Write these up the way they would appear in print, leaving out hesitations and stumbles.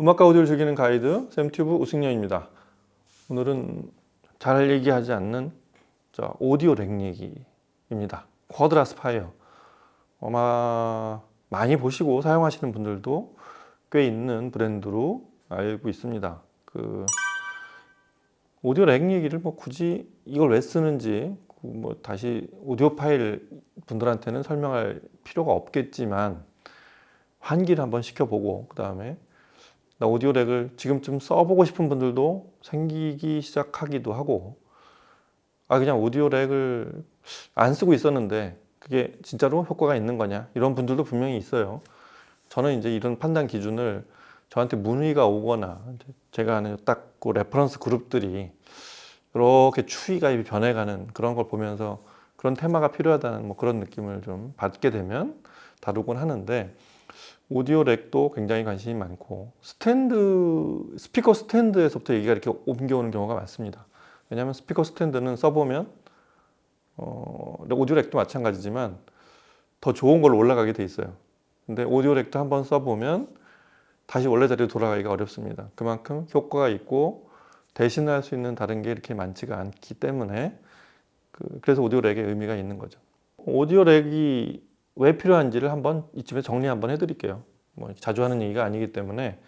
음악과 오디오를 즐기는 가이드 샘튜브 우승연입니다. 오늘은 잘 얘기하지 않는 오디오 렉 얘기입니다. 쿼드 아스파이어 아마 많이 보시고 사용하시는 분들도 꽤 있는 브랜드로 알고 있습니다. 오디오 렉 얘기를 굳이 이걸 왜 쓰는지 다시 오디오 파일 분들한테는 설명할 필요가 없겠지만 환기를 한번 시켜보고 그 다음에 나 오디오 렉을 지금쯤 써보고 싶은 분들도 생기기 시작하기도 하고 그냥 오디오 렉을 안 쓰고 있었는데 그게 진짜로 효과가 있는 거냐 이런 분들도 분명히 있어요. 저는 이제 이런 판단 기준을 저한테 문의가 오거나 제가 아는 딱 그 레퍼런스 그룹들이 이렇게 추이가 변해가는 그런 걸 보면서 그런 테마가 필요하다는 그런 느낌을 좀 받게 되면 다루곤 하는데, 오디오 렉도 굉장히 관심이 많고 스피커 스탠드에서부터 얘기가 이렇게 옮겨오는 경우가 많습니다. 왜냐하면 스피커 스탠드는 써보면 오디오 렉도 마찬가지지만 더 좋은 걸로 올라가게 돼 있어요. 근데 오디오 렉도 한번 써보면 다시 원래 자리로 돌아가기가 어렵습니다. 그만큼 효과가 있고 대신할 수 있는 다른 게 이렇게 많지가 않기 때문에 그래서 오디오 렉의 의미가 있는 거죠. 오디오 렉이 왜 필요한지를 한번 이쯤에 정리 한번 해드릴게요. 자주 하는 얘기가 아니기 때문에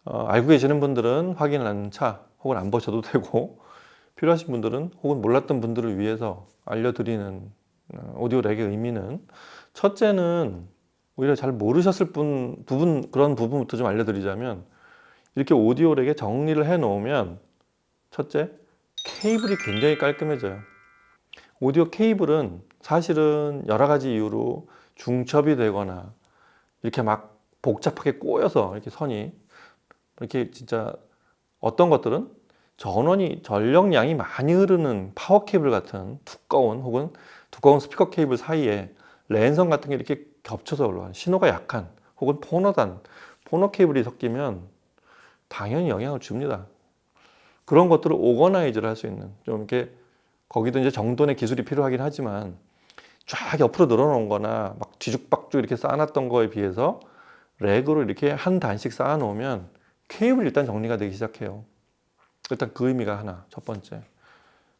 알고 계시는 분들은 확인하는 차 혹은 안 보셔도 되고, 필요하신 분들은 혹은 몰랐던 분들을 위해서 알려드리는 오디오 렉의 의미는, 첫째는 오히려 잘 모르셨을 그런 부분부터 좀 알려드리자면, 이렇게 오디오 렉에 정리를 해 놓으면 첫째, 케이블이 굉장히 깔끔해져요. 오디오 케이블은 사실은 여러 가지 이유로 중첩이 되거나 이렇게 막 복잡하게 꼬여서 이렇게 선이 이렇게 진짜 어떤 것들은 전력량이 많이 흐르는 파워 케이블 같은 두꺼운 스피커 케이블 사이에 랜선 같은 게 이렇게 겹쳐서 올라가는, 신호가 약한 혹은 포너 케이블이 섞이면 당연히 영향을 줍니다. 그런 것들을 오거나이즈를 할 수 있는, 좀 이렇게 거기도 이제 정돈의 기술이 필요하긴 하지만 쫙 옆으로 늘어놓은 거나 막 뒤죽박죽 이렇게 쌓아놨던 거에 비해서 렉으로 이렇게 한 단씩 쌓아놓으면 케이블이 일단 정리가 되기 시작해요. 일단 그 의미가 하나, 첫 번째.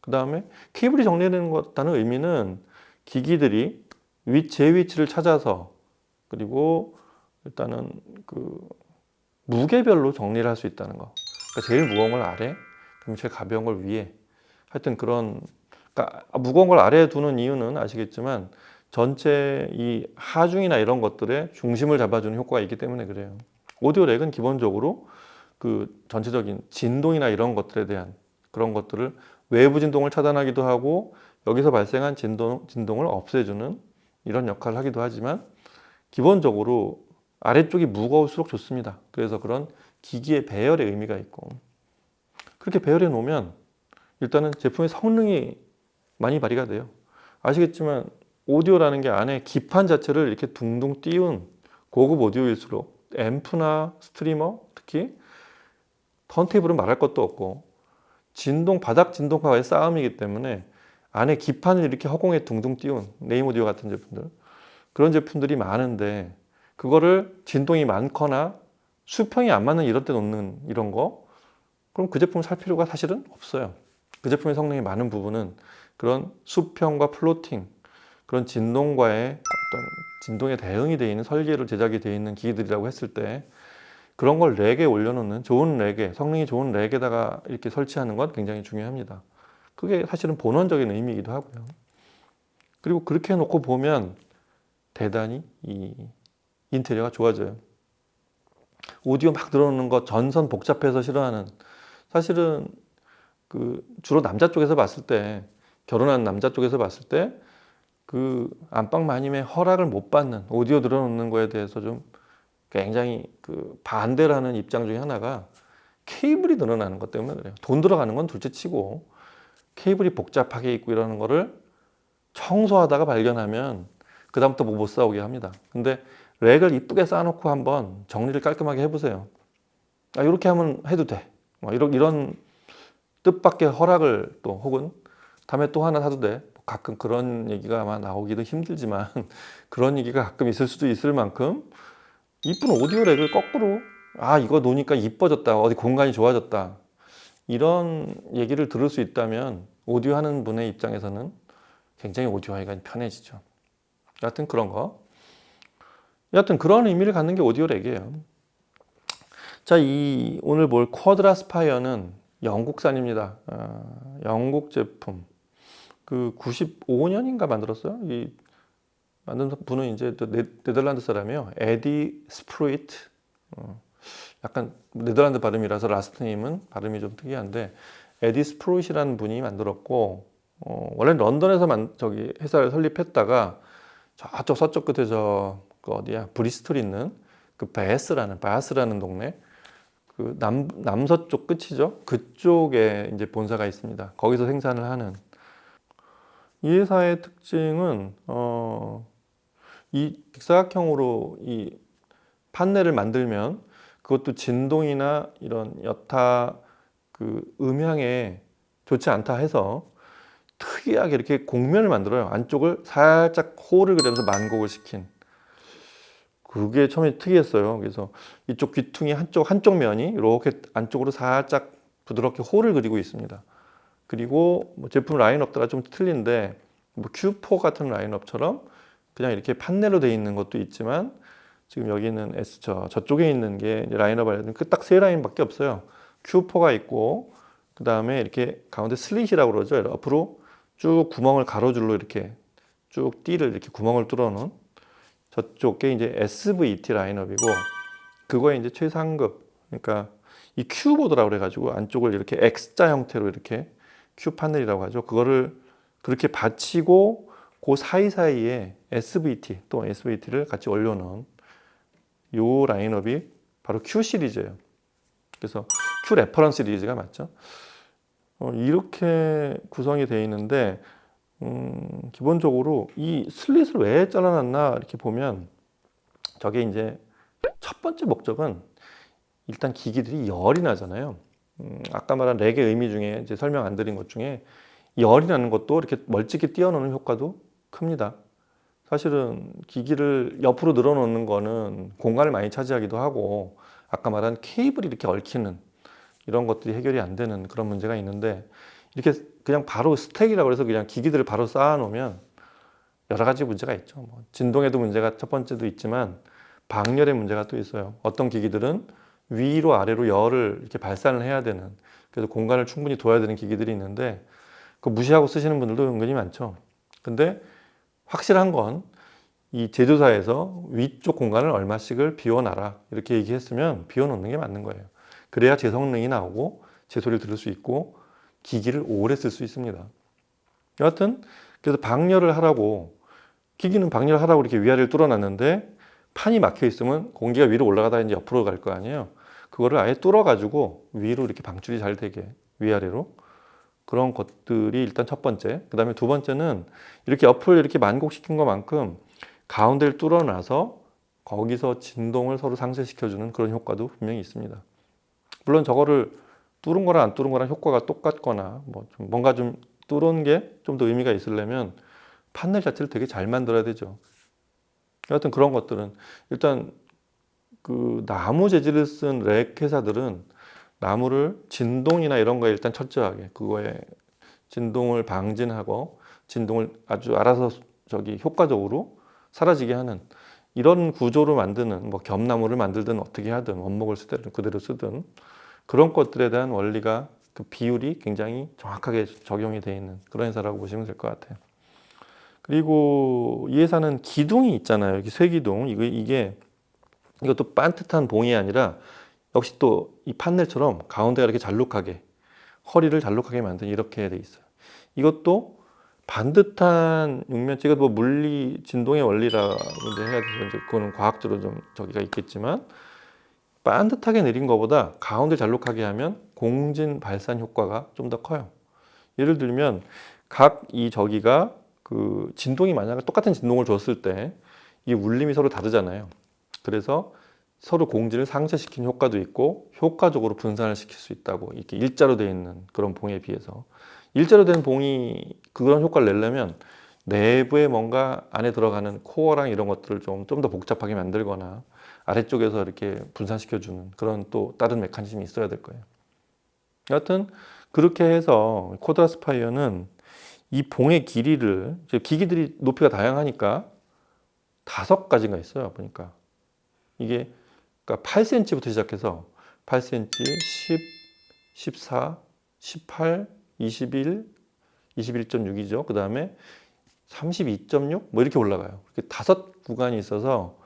그 다음에 케이블이 정리되는 것다는 의미는 기기들이 제 위치를 찾아서, 그리고 일단은 무게별로 정리를 할 수 있다는 거. 그러니까 제일 무거운 걸 아래, 그럼 제일 가벼운 걸 위에. 하여튼 그러니까 무거운 걸 아래에 두는 이유는 아시겠지만 전체 이 하중이나 이런 것들의 중심을 잡아주는 효과가 있기 때문에 그래요. 오디오 렉은 기본적으로 전체적인 진동이나 이런 것들에 대한 그런 것들을 외부 진동을 차단하기도 하고 여기서 발생한 진동을 없애주는 이런 역할을 하기도 하지만, 기본적으로 아래쪽이 무거울수록 좋습니다. 그래서 그런 기기의 배열의 의미가 있고, 그렇게 배열해 놓으면 일단은 제품의 성능이 많이 발휘가 돼요. 아시겠지만 오디오라는 게 안에 기판 자체를 이렇게 둥둥 띄운 고급 오디오일수록 앰프나 스트리머, 특히 턴테이블은 말할 것도 없고 바닥 진동과의 싸움이기 때문에 안에 기판을 이렇게 허공에 둥둥 띄운 네임 오디오 같은 제품들, 그런 제품들이 많은데 그거를 진동이 많거나 수평이 안 맞는 이런 데 놓는 이런 거, 그럼 그 제품을 살 필요가 사실은 없어요. 그 제품의 성능이 많은 부분은 그런 수평과 플로팅, 그런 진동과의 어떤 진동에 대응이 되어 있는 설계로 제작이 되어 있는 기기들이라고 했을 때, 그런 걸 렉에 올려놓는 좋은 렉에, 성능이 좋은 렉에다가 이렇게 설치하는 건 굉장히 중요합니다. 그게 사실은 본원적인 의미이기도 하고요. 그리고 그렇게 해놓고 보면 대단히 이 인테리어가 좋아져요. 오디오 막 늘어놓는 거 전선 복잡해서 싫어하는, 사실은 주로 남자 쪽에서 봤을 때, 결혼한 남자 쪽에서 봤을 때 안방 마님의 허락을 못 받는 오디오 늘어놓는 거에 대해서 좀 굉장히 반대를 하는 입장 중에 하나가 케이블이 늘어나는 것 때문에 그래요. 돈 들어가는 건 둘째 치고 케이블이 복잡하게 있고 이러는 거를 청소하다가 발견하면 그다음부터 못 싸우게 합니다. 근데 렉을 이쁘게 쌓아놓고 한번 정리를 깔끔하게 해보세요. 이렇게 하면 해도 돼. 이런 뜻밖의 허락을 또, 혹은 다음에 또 하나 사도 돼. 가끔 그런 얘기가 아마 나오기도 힘들지만 그런 얘기가 가끔 있을 수도 있을 만큼 이쁜 오디오 렉을 거꾸로 아, 이거 놓으니까 이뻐졌다. 어디 공간이 좋아졌다. 이런 얘기를 들을 수 있다면 오디오 하는 분의 입장에서는 굉장히 오디오 하기가 편해지죠. 여하튼 그런 거. 여하튼 그런 의미를 갖는 게 오디오 렉이에요. 자, 이 오늘 볼 쿼드라 스파이어는 영국산입니다. 영국 제품. 그 95년인가 만들었어요. 이 만든 분은 이제 또 네덜란드 사람이에요. 에디 스프루이트. 약간 네덜란드 발음이라서 라스트 네임은 발음이 좀 특이한데 에디 스프루이트라는 분이 만들었고 원래 런던에서 저기 회사를 설립했다가 저쪽 서쪽 끝에 그 어디야 브리스톨 있는 그 바스라는 동네 그 남서쪽 끝이죠. 그쪽에 이제 본사가 있습니다. 거기서 생산을 하는 이 회사의 특징은 이 직사각형으로 이 판넬을 만들면 그것도 진동이나 이런 여타 그 음향에 좋지 않다 해서 특이하게 이렇게 곡면을 만들어요. 안쪽을 살짝 홀을 그리면서 만곡을 시킨. 그게 처음에 특이했어요. 그래서 이쪽 귀퉁이 한쪽 면이 이렇게 안쪽으로 살짝 부드럽게 홀을 그리고 있습니다. 그리고 뭐 제품 라인업 따라 좀 틀린데 뭐 Q4 같은 라인업처럼 그냥 이렇게 판넬로 되어 있는 것도 있지만 지금 여기는 저쪽에 있는 게 라인업 알려드린 딱 세 라인밖에 없어요. Q4가 있고 그 다음에 이렇게 가운데 슬릿이라고 그러죠. 앞으로 쭉 구멍을 가로줄로 이렇게 쭉 띠를 이렇게 구멍을 뚫어놓은 저쪽에 이제 SVT 라인업이고 그거에 이제 최상급 그러니까 이 Q보드라고 그래가지고 안쪽을 이렇게 X자 형태로 이렇게 Q 파넬이라고 하죠. 그거를 그렇게 받치고 그 사이사이에 SVT 또 SVT를 같이 올려놓은 요 라인업이 바로 Q 시리즈예요. 그래서 Q 레퍼런스 시리즈가 맞죠. 이렇게 구성이 되어 있는데 기본적으로 이 슬릿을 왜 잘라놨나 이렇게 보면 저게 이제 첫 번째 목적은 일단 기기들이 열이 나잖아요. 아까 말한 렉의 의미 중에 이제 설명 안 드린 것 중에 열이 나는 것도 이렇게 멀찍이 띄워놓는 효과도 큽니다. 사실은 기기를 옆으로 늘어놓는 거는 공간을 많이 차지하기도 하고 아까 말한 케이블이 이렇게 얽히는 이런 것들이 해결이 안 되는 그런 문제가 있는데 이렇게 그냥 바로 스택이라고 해서 그냥 기기들을 바로 쌓아 놓으면 여러 가지 문제가 있죠. 뭐 진동에도 문제가 첫 번째도 있지만 방열의 문제가 또 있어요. 어떤 기기들은 위로 아래로 열을 이렇게 발산을 해야 되는 그래서 공간을 충분히 둬야 되는 기기들이 있는데 그 무시하고 쓰시는 분들도 은근히 많죠. 근데 확실한 건 이 제조사에서 위쪽 공간을 얼마씩을 비워놔라 이렇게 얘기했으면 비워놓는 게 맞는 거예요. 그래야 제 성능이 나오고 제 소리를 들을 수 있고 기기를 오래 쓸 수 있습니다. 여하튼 그래서 방열을 하라고 기기는 방열을 하라고 이렇게 위아래를 뚫어놨는데 판이 막혀 있으면 공기가 위로 올라가다 이제 옆으로 갈 거 아니에요. 그거를 아예 뚫어가지고 위로 이렇게 방출이 잘 되게 위아래로 그런 것들이 일단 첫 번째. 그 다음에 두 번째는 이렇게 옆을 이렇게 만곡시킨 것만큼 가운데를 뚫어놔서 거기서 진동을 서로 상쇄시켜주는 그런 효과도 분명히 있습니다. 물론 저거를 뚫은 거랑 안 뚫은 거랑 효과가 똑같거나 뭔가 좀 뚫은 게 좀 더 의미가 있으려면 판넬 자체를 되게 잘 만들어야 되죠. 여하튼 그런 것들은 일단 그 나무 재질을 쓴 렉 회사들은 나무를 진동이나 이런 거에 일단 철저하게 그거에 진동을 방진하고 진동을 아주 알아서 효과적으로 사라지게 하는 이런 구조로 만드는 뭐 겹나무를 만들든 어떻게 하든 원목을 쓰든 그대로 쓰든 그런 것들에 대한 원리가 그 비율이 굉장히 정확하게 적용이 되어 있는 그런 회사라고 보시면 될 것 같아요. 그리고 이 회사는 기둥이 있잖아요. 여기 쇠기둥 이것도 반듯한 봉이 아니라 역시 또 이 판넬처럼 가운데가 이렇게 잘록하게 허리를 잘록하게 만든 이렇게 돼 있어요. 이것도 반듯한 육면체 이거 뭐 물리 진동의 원리라고 이제 해야 돼서 이제 그거는 과학적으로 좀 저기가 있겠지만 반듯하게 내린 것보다 가운데 잘록하게 하면 공진 발산 효과가 좀 더 커요. 예를 들면 각 이 저기가 그 진동이 만약에 똑같은 진동을 줬을 때 이 울림이 서로 다르잖아요. 그래서 서로 공진을 상쇄시키는 효과도 있고 효과적으로 분산을 시킬 수 있다고 이렇게 일자로 되어 있는 그런 봉에 비해서 일자로 된 봉이 그런 효과를 내려면 내부에 뭔가 안에 들어가는 코어랑 이런 것들을 좀 더 복잡하게 만들거나 아래쪽에서 이렇게 분산시켜주는 그런 또 다른 메커니즘이 있어야 될 거예요. 여하튼 그렇게 해서 코드라스파이어는 이 봉의 길이를 기기들이 높이가 다양하니까 5가지가 있어요. 보니까 이게 그러니까 8cm부터 시작해서 8cm, 10, 14, 18, 21, 21.6이죠. 그 다음에 32.6 뭐 이렇게 올라가요. 이렇게 5구간이 있어서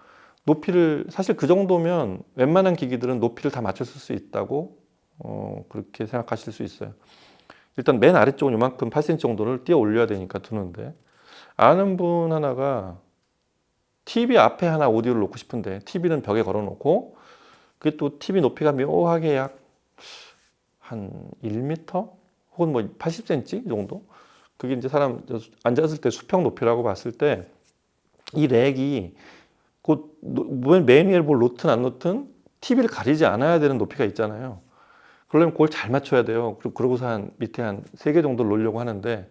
높이를 사실 그 정도면 웬만한 기기들은 높이를 다 맞췄을 수 있다고 그렇게 생각하실 수 있어요. 일단 맨 아래쪽은 요만큼 8cm 정도를 띄어 올려야 되니까 두는데 아는 분 하나가 TV 앞에 하나 오디오를 놓고 싶은데 TV는 벽에 걸어 놓고 그게 또 TV 높이가 묘하게 약 한 1m 혹은 뭐 80cm 정도? 그게 이제 사람 앉았을 때 수평 높이라고 봤을 때 이 렉이 곧 맨 위에 뭘 놓든 안 놓든 TV를 가리지 않아야 되는 높이가 있잖아요. 그러려면 그걸 잘 맞춰야 돼요. 그러고서 한 밑에 한 3개 정도를 놓으려고 하는데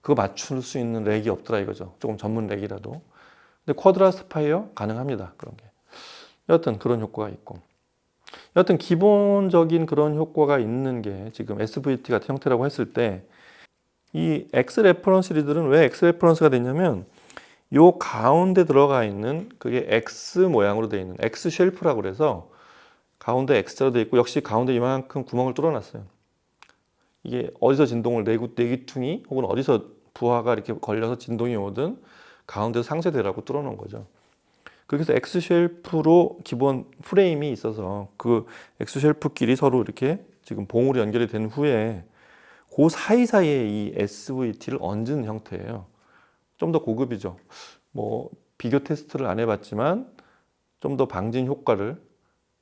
그거 맞출 수 있는 렉이 없더라 이거죠. 조금 전문 렉이라도. 근데 쿼드라스파이어 가능합니다. 그런 게. 여하튼 그런 효과가 있고. 여하튼 기본적인 그런 효과가 있는 게 지금 SVT 같은 형태라고 했을 때 이 X 레퍼런스 리들은 왜 X 레퍼런스가 됐냐면 요 가운데 들어가 있는 그게 X 모양으로 되어 있는 X 쉘프라고 그래서 가운데 X자로 되어 있고 역시 가운데 이만큼 구멍을 뚫어놨어요. 이게 어디서 진동을 내기퉁이 혹은 어디서 부하가 이렇게 걸려서 진동이 오든 가운데서 상쇄되라고 뚫어놓은 거죠. 그렇게 해서 X 쉘프로 기본 프레임이 있어서 그 X 쉘프끼리 서로 이렇게 지금 봉으로 연결이 된 후에 그 사이사이에 이 SVT를 얹은 형태예요. 좀 더 고급이죠. 뭐 비교 테스트를 안 해봤지만 좀 더 방진 효과를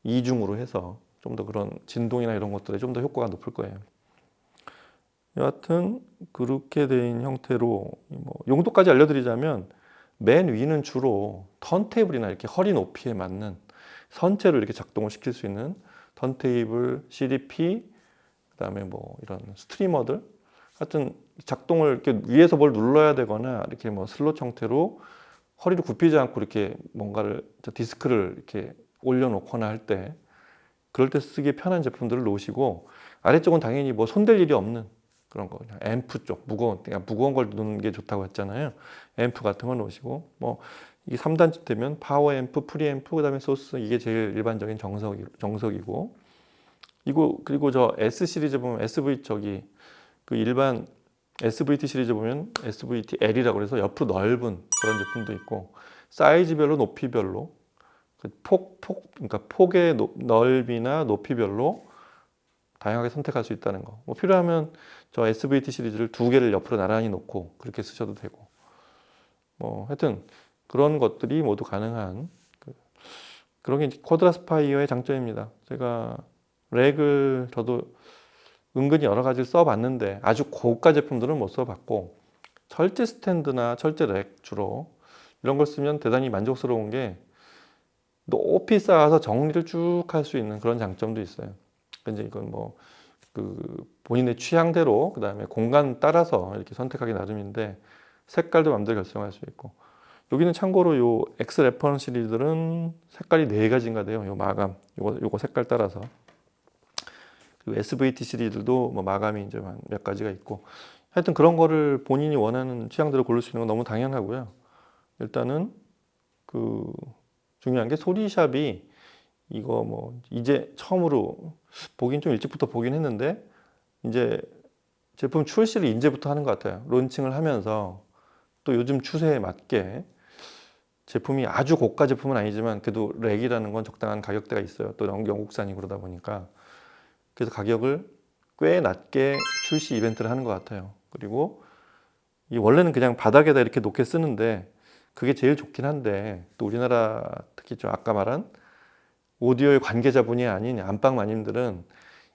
이중으로 해서 좀 더 그런 진동이나 이런 것들에 좀 더 효과가 높을 거예요. 여하튼 그렇게 된 형태로 뭐 용도까지 알려드리자면 맨 위는 주로 턴테이블이나 이렇게 허리 높이에 맞는 선체로 이렇게 작동을 시킬 수 있는 턴테이블, CDP, 그다음에 뭐 이런 스트리머들, 하여튼 작동을 이렇게 위에서 뭘 눌러야 되거나 이렇게 뭐 슬롯 형태로 허리를 굽히지 않고 이렇게 뭔가를 디스크를 이렇게 올려놓거나 할 때 그럴 때 쓰기 편한 제품들을 놓으시고 아래쪽은 당연히 뭐 손댈 일이 없는 그런 거 그냥 앰프 쪽 무거운 걸 놓는 게 좋다고 했잖아요. 앰프 같은 거 놓으시고 뭐 이게 3단쯤 되면 파워 앰프, 프리 앰프 그다음에 소스 이게 제일 일반적인 정석이고 이거 그리고 저 S 시리즈 보면 SV 저기 그 일반 SVT 시리즈 보면 SVT L이라고 해서 옆으로 넓은 그런 제품도 있고 사이즈별로 높이별로 그러니까 폭의 넓이나 높이별로 다양하게 선택할 수 있다는 거. 뭐 필요하면 저 SVT 시리즈를 2개를 옆으로 나란히 놓고 그렇게 쓰셔도 되고. 뭐 하여튼 그런 것들이 모두 가능한 그런 게 쿼드라스파이어의 장점입니다. 제가 렉을 저도 은근히 여러 가지를 써봤는데 아주 고가 제품들은 못 써봤고 철제 스탠드나 철제 렉 주로 이런 걸 쓰면 대단히 만족스러운 게 높이 쌓아서 정리를 쭉 할 수 있는 그런 장점도 있어요. 근데 이건 뭐 그 본인의 취향대로 그 다음에 공간 따라서 이렇게 선택하기 나름인데 색깔도 마음대로 결정할 수 있고 여기는 참고로 요 X 레퍼런스 시리즈들은 색깔이 4가지인가 돼요. 요 마감 요거 색깔 따라서 그리고 SVT 시리즈들도 뭐 마감이 이제 몇 가지가 있고 하여튼 그런 거를 본인이 원하는 취향대로 고를 수 있는 건 너무 당연하고요. 일단은 그 중요한 게 소리샵이 이거 뭐 이제 처음으로 보긴 좀 일찍부터 보긴 했는데 이제 제품 출시를 이제부터 하는 것 같아요. 론칭을 하면서 또 요즘 추세에 맞게 제품이 아주 고가 제품은 아니지만 그래도 렉이라는 건 적당한 가격대가 있어요. 또 영국산이 그러다 보니까 그래서 가격을 꽤 낮게 출시 이벤트를 하는 것 같아요. 그리고 이 원래는 그냥 바닥에다 이렇게 놓게 쓰는데 그게 제일 좋긴 한데 또 우리나라 특히 좀 아까 말한 오디오의 관계자분이 아닌 안방 마님들은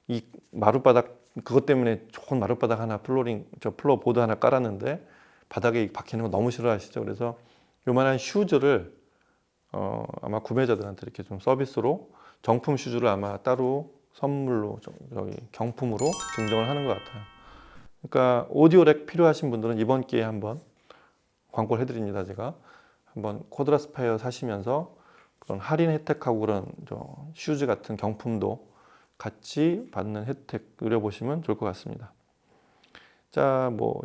이 마룻바닥 그것 때문에 좋은 마룻바닥 하나 플로어 보드 하나 깔았는데 바닥에 박히는 거 너무 싫어하시죠. 그래서 요만한 슈즈를 아마 구매자들한테 이렇게 좀 서비스로 정품 슈즈를 아마 따로 선물로 저기 경품으로 증정을 하는 것 같아요. 그러니까 오디오 렉 필요하신 분들은 이번 기회에 한번 광고를 해드립니다. 제가 한번 쿼드라스파이어 사시면서 그런 할인 혜택하고 그런 슈즈 같은 경품도 같이 받는 혜택 누려보시면 좋을 것 같습니다. 자, 뭐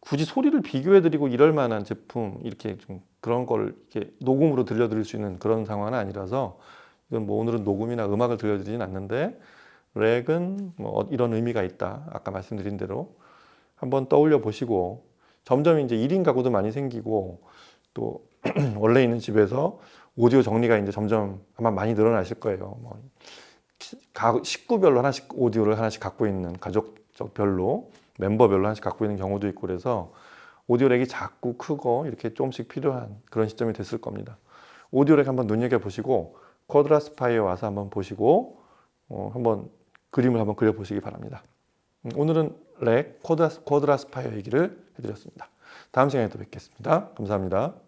굳이 소리를 비교해드리고 이럴 만한 제품 이렇게 좀 그런 걸 이렇게 녹음으로 들려드릴 수 있는 그런 상황은 아니라서 이건 뭐 오늘은 녹음이나 음악을 들려드리진 않는데 렉은 뭐 이런 의미가 있다. 아까 말씀드린 대로 한번 떠올려 보시고 점점 이제 1인 가구도 많이 생기고 또 원래 있는 집에서 오디오 정리가 이제 점점 아마 많이 늘어나실 거예요. 뭐 식구별로 하나씩 오디오를 하나씩 갖고 있는 가족별로 멤버별로 하나씩 갖고 있는 경우도 있고 그래서 오디오 렉이 작고 크고 이렇게 조금씩 필요한 그런 시점이 됐을 겁니다. 오디오 렉 한번 눈여겨보시고 쿼드라스파이어에 와서 한번 보시고 한번 그림을 한번 그려보시기 바랍니다. 오늘은 렉 쿼드라스파이어 얘기를 해드렸습니다. 다음 시간에 또 뵙겠습니다. 감사합니다.